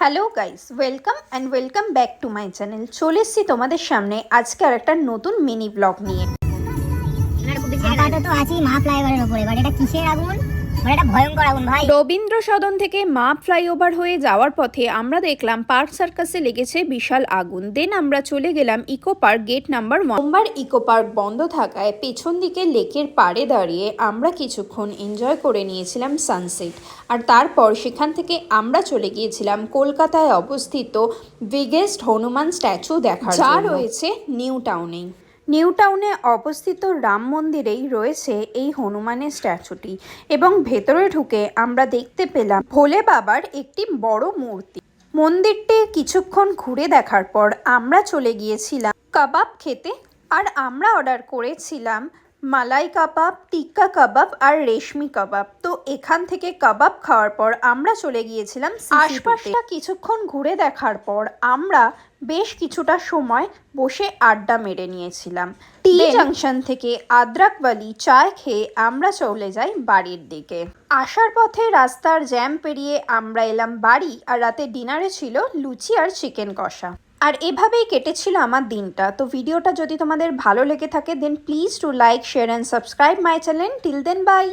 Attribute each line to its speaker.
Speaker 1: Hello guys, welcome back to my channel. চলে এসেছি তোমাদের সামনে আজকে আর একটা নতুন মিনি ব্লগ নিয়ে।
Speaker 2: আপাতত আছি মা ফ্লাইওভারের উপরে, বাট এটা কিসের আগুন? মানে এটা ভয়ঙ্কর আগুন ভাই।
Speaker 1: রবীন্দ্র সদন থেকে মা ফ্লাইওভার হয়ে যাওয়ার পথে আমরা দেখলাম পার্ক সার্কাসে লেগেছে বিশাল আগুন। দেন আমরা চলে গেলাম ইকো পার্ক গেট নাম্বার 1। সোমবার ইকো পার্ক বন্ধ থাকায় পেছন দিকে লেকের পাড়ে দাঁড়িয়ে আমরা কিছুক্ষণ এনজয় করে নিয়েছিলাম সানসেট। আর তারপর সেখান থেকে আমরা চলে গিয়েছিলাম কলকাতায় অবস্থিত বিগেস্ট হনুমান স্ট্যাচু দেখার জন্য, যা রয়েছে নিউ টাউনে। নিউ টাউনে অবস্থিত রাম মন্দিরেই রয়েছে এই হনুমানের স্ট্যাচুটি, এবং ভেতরে ঢুকে আমরা দেখতে পেলাম ভোলে বাবার একটি বড় মূর্তি। মন্দিরটি কিছুক্ষণ ঘুরে দেখার পর আমরা চলে গিয়েছিলাম কাবাব খেতে। আর আমরা অর্ডার করেছিলাম মালাই কাবাব, টিক্কা কাবাব আর রেশমি কাবাব। তো এখান থেকে কাবাব খাওয়ার পর আমরা চলে গিয়েছিলাম আশপাশটা কিছুক্ষণ ঘুরে দেখার পর আমরা বেশ কিছুটা সময় বসে আড্ডা মেরে নিয়েছিলাম। টি জাংশন থেকে আদ্রাকবালি চায় খেয়ে আমরা চলে যাই বাড়ির দিকে। আসার পথে রাস্তার জ্যাম পেরিয়ে আমরা এলাম বাড়ি, আর রাতে ডিনারে ছিল লুচি আর চিকেন কষা। আর এভাবেই কেটেছিল আমার দিনটা। তো ভিডিওটা যদি তোমাদের ভালো লেগে থাকে then please to like, share and subscribe my channel. Till then by.